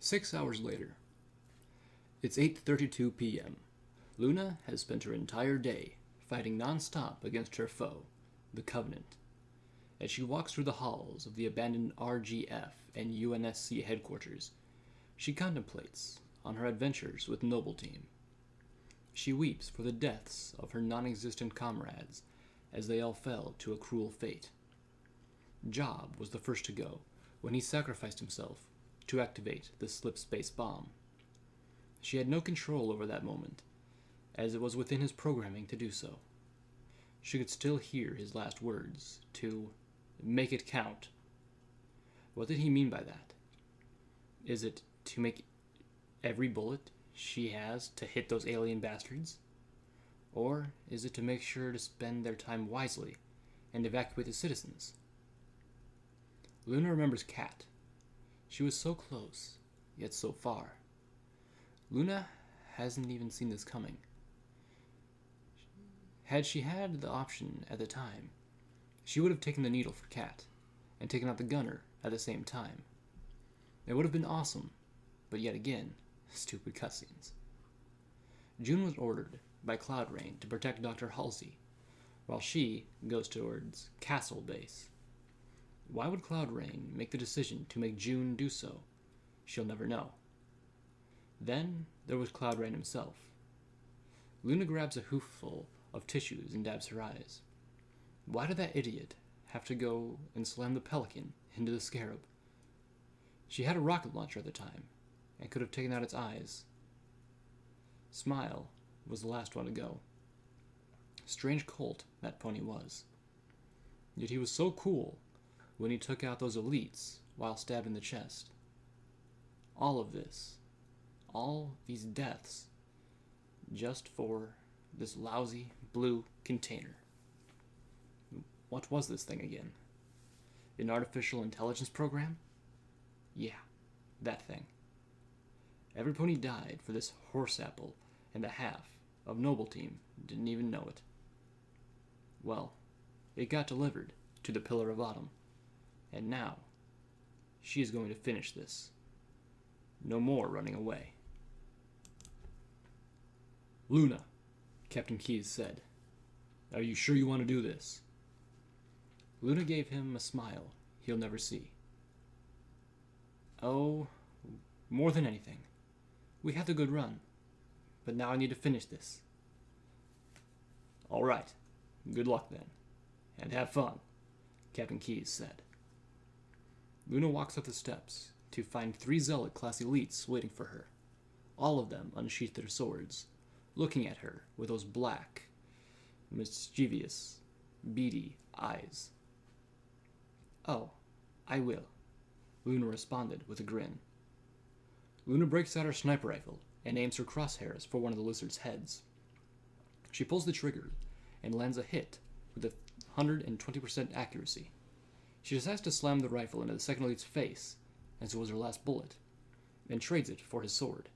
6 hours later. It's 8:32 p.m. Luna has spent her entire day fighting non-stop against her foe, the Covenant. As she walks through the halls of the abandoned RGF and UNSC headquarters, she contemplates on her adventures with Noble Team. She weeps for the deaths of her non-existent comrades as they all fell to a cruel fate. Job was the first to go when he sacrificed himself to activate the slip space bomb. She had no control over that moment, as it was within his programming to do so. She could still hear his last words, to make it count. What did he mean by that? Is it to make every bullet she has to hit those alien bastards? Or is it to make sure to spend their time wisely and evacuate the citizens? Luna remembers Kat. She was so close, yet so far. Luna hasn't even seen this coming. Had she had the option at the time, she would have taken the needle for Kat and taken out the gunner at the same time. It would have been awesome, but yet again, stupid cutscenes. June was ordered by Cloud Rain to protect Dr. Halsey, while she goes towards Castle Base. Why would Cloud Rain make the decision to make June do so? She'll never know. Then there was Cloud Rain himself. Luna grabs a hooful of tissues and dabs her eyes. Why did that idiot have to go and slam the pelican into the scarab? She had a rocket launcher at the time, and could have taken out its eyes. Smile was the last one to go. Strange colt that pony was. Yet he was so cool when he took out those elites while stabbed in the chest. All of this, all these deaths, just for this lousy blue container. What was this thing again? An artificial intelligence program? Yeah, that thing. Every pony died for this horse apple, and the half of Noble Team didn't even know it. Well, it got delivered to the Pillar of Autumn, and now she is going to finish this. No more running away. Luna, Captain Keyes said, "Are you sure you want to do this?" Luna gave him a smile he'll never see. Oh, more than anything. We had a good run, but now I need to finish this. All right, good luck then, and have fun, Captain Keyes said. Luna walks up the steps to find 3 Zealot-class elites waiting for her. All of them unsheathed their swords, looking at her with those black, mischievous, beady eyes. Oh, I will, Luna responded with a grin. Luna breaks out her sniper rifle and aims her crosshairs for one of the lizard's heads. She pulls the trigger and lands a hit with a 120% accuracy. She decides to slam the rifle into the second elite's face, as it was her last bullet, and trades it for his sword.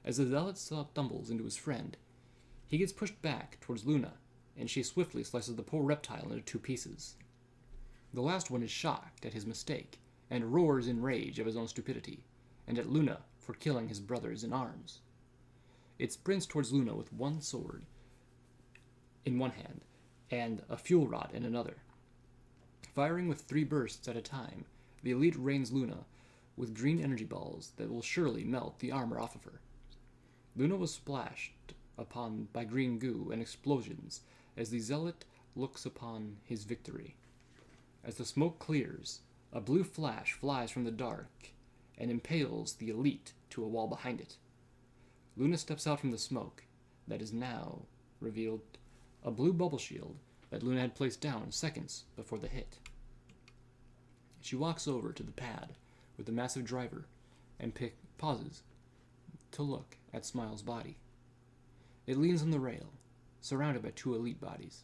As the zealot stumbles into his friend, he gets pushed back towards Luna, and she swiftly slices the poor reptile into 2 pieces. The last one is shocked at his mistake, and roars in rage of his own stupidity, and at Luna for killing his brothers in arms. It sprints towards Luna with one sword in one hand, and a fuel rod in another. Firing with 3 bursts at a time, the elite rains Luna with green energy balls that will surely melt the armor off of her. Luna was splashed upon by green goo and explosions as the zealot looks upon his victory. As the smoke clears, a blue flash flies from the dark and impales the elite to a wall behind it. Luna steps out from the smoke that is now revealed a blue bubble shield that Luna had placed down seconds before the hit. She walks over to the pad with the massive driver and pauses to look at Smile's body. It leans on the rail, surrounded by 2 elite bodies.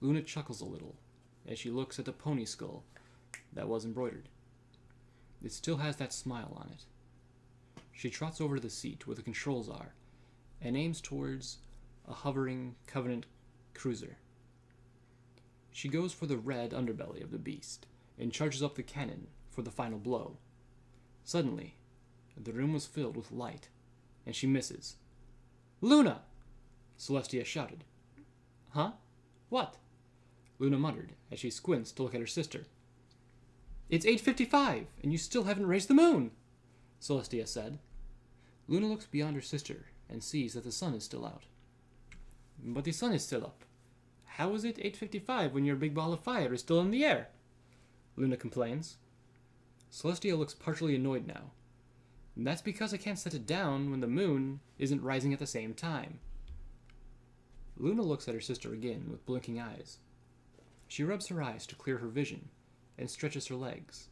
Luna chuckles a little as she looks at the pony skull that was embroidered. It still has that smile on it. She trots over to the seat where the controls are and aims towards a hovering Covenant cruiser. She goes for the red underbelly of the beast and charges up the cannon for the final blow. Suddenly, The room was filled with light, and she misses. "Luna!" Celestia shouted. "Huh? What?" Luna muttered as she squints to look at her sister. "It's 8:55, and you still haven't raised the moon," Celestia said. Luna looks beyond her sister and sees that the sun is still out. "But the sun is still up. How is it 8:55 when your big ball of fire is still in the air?" Luna complains. Celestia looks partially annoyed now. "That's because I can't set it down when the moon isn't rising at the same time." Luna looks at her sister again with blinking eyes. She rubs her eyes to clear her vision and stretches her legs.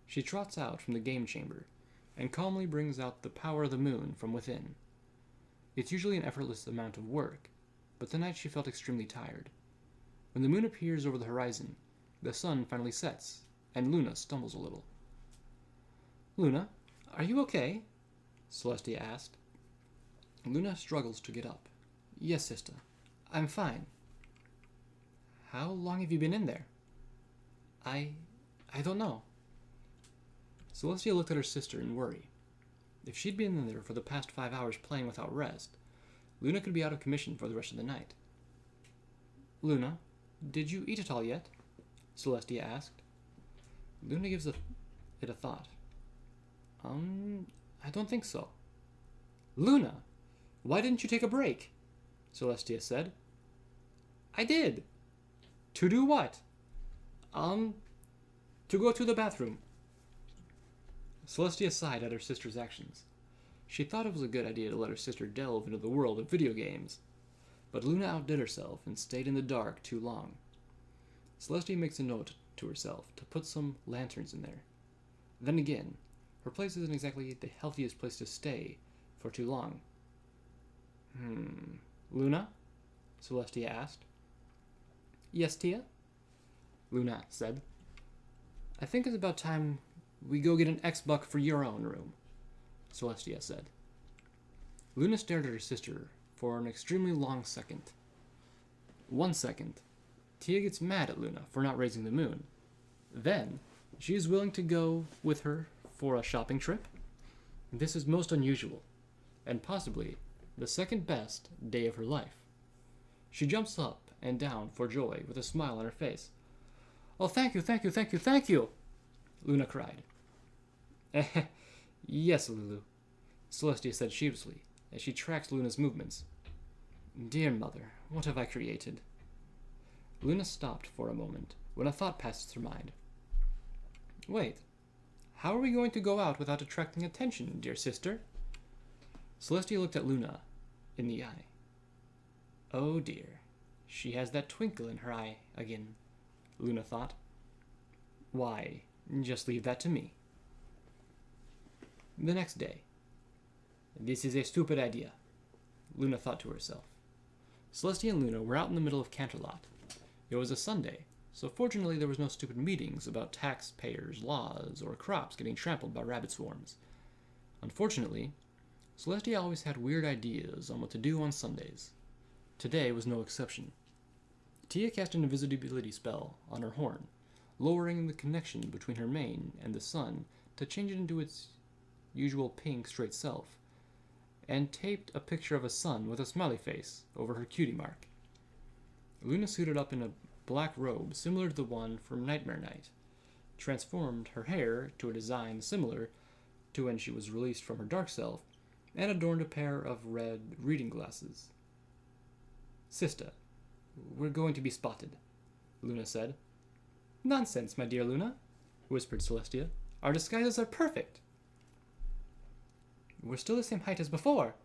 She trots out from the game chamber and calmly brings out the power of the moon from within. It's usually an effortless amount of work, but tonight she felt extremely tired. When the moon appears over the horizon, the sun finally sets, and Luna stumbles a little. "Luna, are you okay?" Celestia asked. Luna struggles to get up. "Yes, sister. I'm fine." "How long have you been in there?" I don't know." Celestia looked at her sister in worry. If she'd been in there for the past 5 hours playing without rest, Luna could be out of commission for the rest of the night. "Luna, did you eat it all yet?" Celestia asked. Luna gives it a thought. I don't think so." "Luna, why didn't you take a break?" Celestia said. "I did." "To do what?" To go to the bathroom." Celestia sighed at her sister's actions. She thought it was a good idea to let her sister delve into the world of video games, but Luna outdid herself and stayed in the dark too long. Celestia makes a note to herself to put some lanterns in there. Then again, her place isn't exactly the healthiest place to stay for too long. "Luna?" Celestia asked. "Yes, Tia?" Luna said. "I think it's about time we go get an X-Buck for your own room," Celestia said. Luna stared at her sister for an extremely long second. 1 second, Tia gets mad at Luna for not raising the moon. Then, she is willing to go with her for a shopping trip. This is most unusual, and possibly the second best day of her life. She jumps up and down for joy with a smile on her face. "Oh, thank you, thank you, thank you, thank you!" Luna cried. "Yes, Lulu," Celestia said sheepishly as she tracked Luna's movements. "Dear mother, what have I created?" Luna stopped for a moment when a thought passed through her mind. "Wait, how are we going to go out without attracting attention, dear sister?" Celestia looked at Luna in the eye. "Oh dear, she has that twinkle in her eye again," Luna thought. "Why, just leave that to me." The next day. "This is a stupid idea," Luna thought to herself. Celestia and Luna were out in the middle of Canterlot. It was a Sunday, so fortunately there was no stupid meetings about taxpayers' laws or crops getting trampled by rabbit swarms. Unfortunately, Celestia always had weird ideas on what to do on Sundays. Today was no exception. Tia cast an invisibility spell on her horn, lowering the connection between her mane and the sun to change it into its usual pink straight self, and taped a picture of a sun with a smiley face over her cutie mark. Luna suited up in a black robe similar to the one from Nightmare Night, transformed her hair to a design similar to when she was released from her dark self, and adorned a pair of red reading glasses. "Sister, we're going to be spotted," Luna said. "Nonsense, my dear Luna," whispered Celestia. "Our disguises are perfect." "We're still the same height as before,"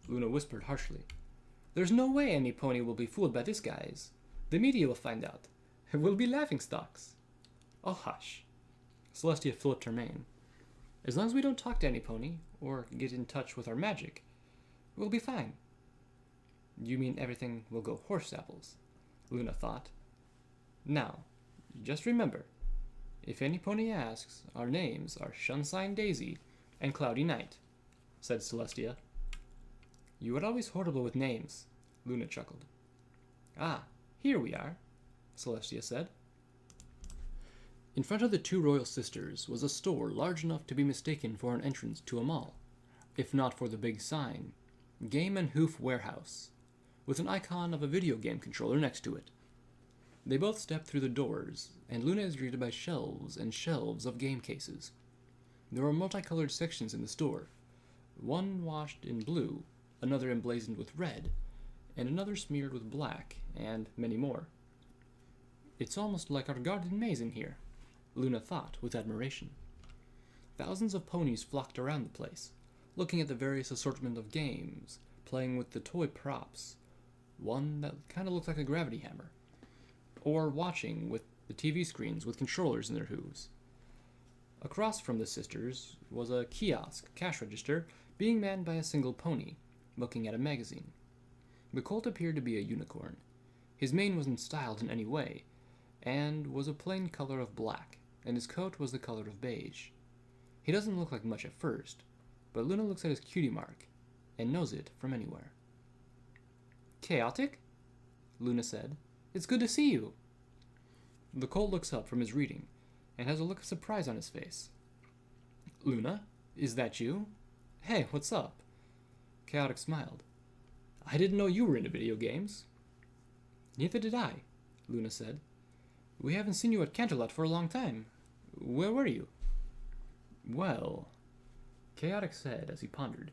Luna whispered harshly. "There's no way any pony will be fooled by this guise. The media will find out. We'll be laughingstocks." "Oh, hush." Celestia flipped her mane. "As long as we don't talk to any pony, or get in touch with our magic, we'll be fine." "You mean everything will go horse apples," Luna thought. "Now, just remember, if any pony asks, our names are Sunshine Daisy and Cloudy Night," said Celestia. "You are always horrible with names," Luna chuckled. "Ah, here we are," Celestia said. In front of the two royal sisters was a store large enough to be mistaken for an entrance to a mall, if not for the big sign, Game and Hoof Warehouse, with an icon of a video game controller next to it. They both step through the doors, and Luna is greeted by shelves and shelves of game cases. There are multicolored sections in the store, one washed in blue, another emblazoned with red, and another smeared with black, and many more. It's almost like our garden maze in here, Luna thought with admiration. Thousands of ponies flocked around the place, looking at the various assortment of games, playing with the toy props, one that kind of looked like a gravity hammer, or watching with the TV screens with controllers in their hooves. Across from the sisters was a kiosk cash register being manned by a single pony, looking at a magazine. The colt appeared to be a unicorn. His mane wasn't styled in any way, and was a plain color of black, and his coat was the color of beige. He doesn't look like much at first, but Luna looks at his cutie mark, and knows it from anywhere. "Chaotic?" Luna said. "It's good to see you." The colt looks up from his reading, and has a look of surprise on his face. "Luna, is that you? Hey, what's up?" Chaotic smiled. "I didn't know you were into video games." "Neither did I," Luna said. "We haven't seen you at Canterlot for a long time. Where were you?" "Well," Chaotic said as he pondered,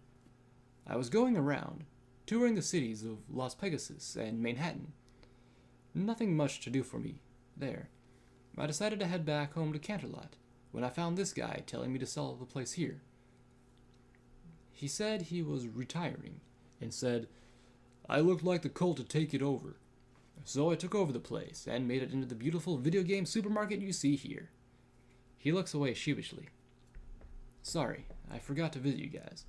"I was going around, touring the cities of Las Pegasus and Manhattan. Nothing much to do for me there. I decided to head back home to Canterlot when I found this guy telling me to sell the place here. He said he was retiring, and said I looked like the colt to take it over. So I took over the place and made it into the beautiful video game supermarket you see here." He looks away sheepishly. "Sorry, I forgot to visit you guys,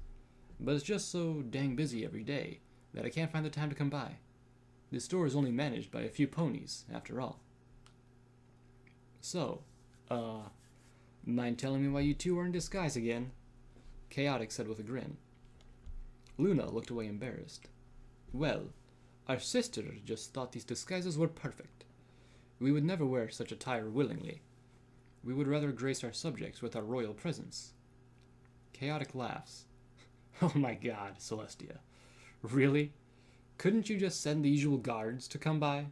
but it's just so dang busy every day that I can't find the time to come by. This store is only managed by a few ponies, after all." "So, mind telling me why you two are in disguise again?" Chaotic said with a grin. Luna looked away embarrassed. "Well, our sister just thought these disguises were perfect. We would never wear such attire willingly. We would rather grace our subjects with our royal presence." Chaotic laughs. "Oh my god, Celestia. Really? Couldn't you just send the usual guards to come by?"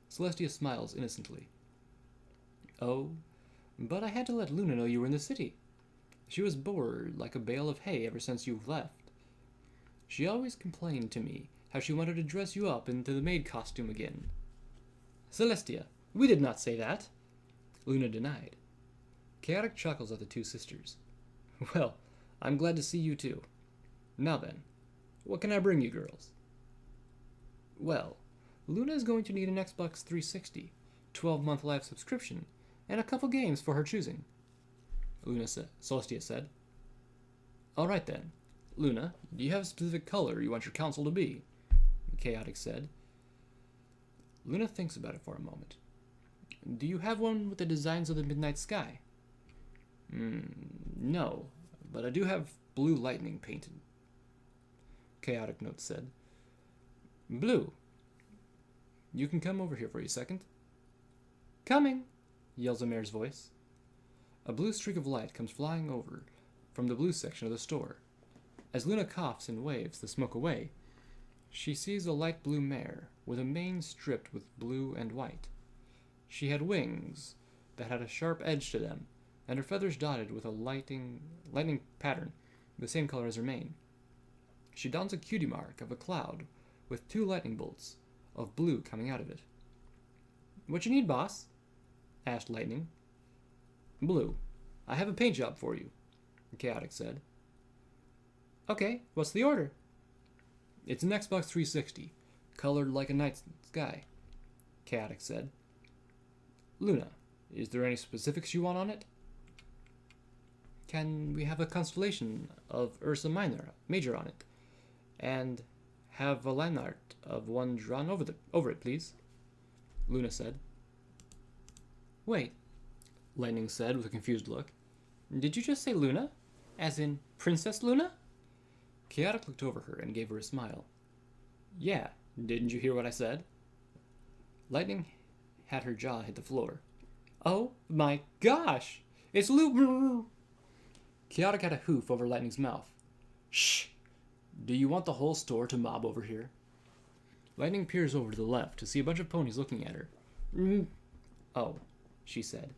Celestia smiles innocently. "Oh, but I had to let Luna know you were in the city. She was bored like a bale of hay ever since you left. She always complained to me how she wanted to dress you up into the maid costume again." "Celestia, we did not say that," Luna denied. Chaotic chuckles at the two sisters. "Well, I'm glad to see you too. Now then, what can I bring you girls?" "Well, Luna is going to need an Xbox 360, 12-month live subscription, and a couple games for her choosing," Celestia said. "All right then. Luna, do you have a specific color you want your console to be?" Chaotic said. Luna thinks about it for a moment. "Do you have one with the designs of the midnight sky?" No, but I do have blue lightning painted," Chaotic Note said. "Blue. You can come over here for a second." "Coming," yells a mare's voice. A blue streak of light comes flying over from the blue section of the store. As Luna coughs and waves the smoke away, she sees a light blue mare with a mane striped with blue and white. She had wings that had a sharp edge to them, and her feathers dotted with a lightning pattern, the same color as her mane. She dons a cutie mark of a cloud with two lightning bolts of blue coming out of it. "What you need, boss?" asked Lightning. "Blue. I have a paint job for you," Chaotic said. "Okay, what's the order?" "It's an Xbox 360, colored like a night sky," Chaotic said. "Luna, is there any specifics you want on it?" "Can we have a constellation of Ursa Major on it, and have a line art of one drawn over it, please?" Luna said. "Wait," Lightning said with a confused look. "Did you just say Luna? As in Princess Luna?" Chaotic looked over her and gave her a smile. "Yeah, didn't you hear what I said?" Lightning had her jaw hit the floor. Oh my gosh! It's Lu. Chaotic had a hoof over Lightning's mouth. Shh! Do you want the whole store to mob over here? Lightning peers over to the left to see a bunch of ponies looking at her. Oh, she said.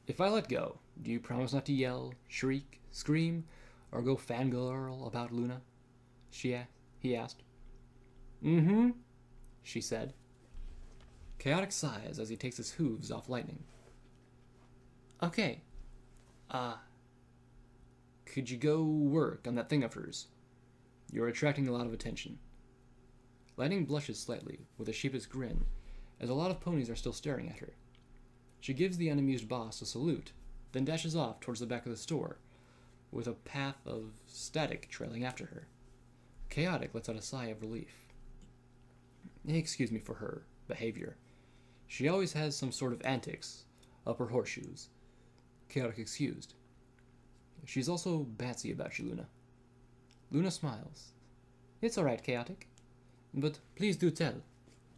If I let go, do you promise not to yell, shriek, scream, or go fangirl about Luna? He asked. She said. Chaotic sighs as he takes his hooves off Lightning. Okay. Could you go work on that thing of hers? You're attracting a lot of attention. Lightning blushes slightly, with a sheepish grin, as a lot of ponies are still staring at her. She gives the unamused boss a salute, then dashes off towards the back of the store, with a path of static trailing after her. Chaotic lets out a sigh of relief. Excuse me for her behavior. She always has some sort of antics up her horseshoes. Chaotic excused. She's also batsy about you, Luna. Luna smiles. It's alright, Chaotic. But please do tell.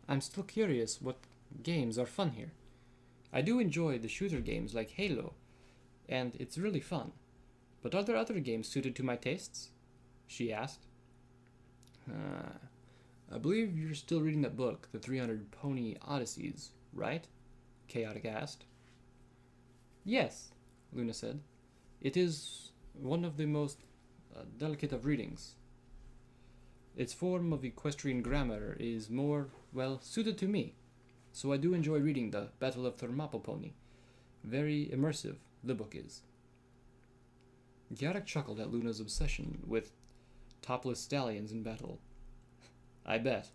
I'm still curious what games are fun here. I do enjoy the shooter games like Halo, and it's really fun. But are there other games suited to my tastes? She asked. I believe you're still reading that book, The 300 Pony Odysseys, right? Chaotic asked. Yes, Luna said. It is one of the most delicate of readings. Its form of equestrian grammar is more, well, suited to me, so I do enjoy reading the Battle of Thermopylae. Very immersive, the book is. Chaotic chuckled at Luna's obsession with topless stallions in battle. I bet.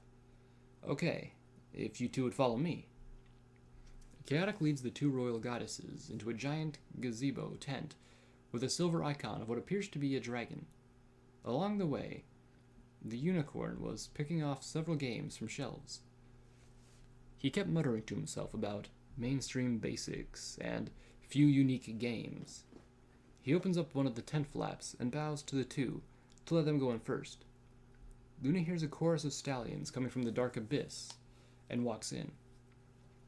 Okay, if you two would follow me. Chaotic leads the two royal goddesses into a giant gazebo tent with a silver icon of what appears to be a dragon. Along the way, the unicorn was picking off several games from shelves. He kept muttering to himself about mainstream basics and few unique games. He opens up one of the tent flaps and bows to the two to let them go in first. Luna hears a chorus of stallions coming from the dark abyss and walks in,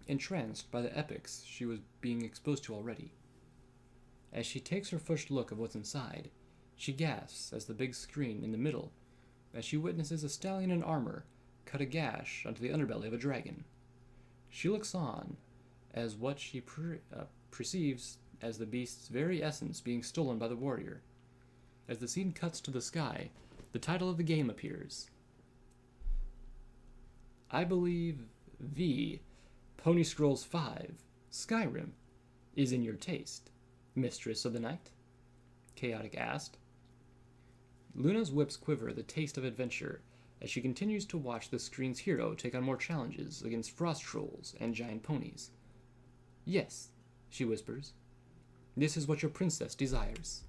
entranced by the epics she was being exposed to already. As she takes her first look of what's inside, she gasps as the big screen in the middle, as she witnesses a stallion in armor cut a gash onto the underbelly of a dragon. She looks on as what she perceives as the beast's very essence being stolen by the warrior. As the scene cuts to the sky, the title of the game appears. I believe the Pony Scrolls 5, Skyrim, is in your taste, Mistress of the Night? Chaotic asked. Luna's whips quiver at the taste of adventure as she continues to watch the screen's hero take on more challenges against frost trolls and giant ponies. Yes, she whispers. This is what your princess desires.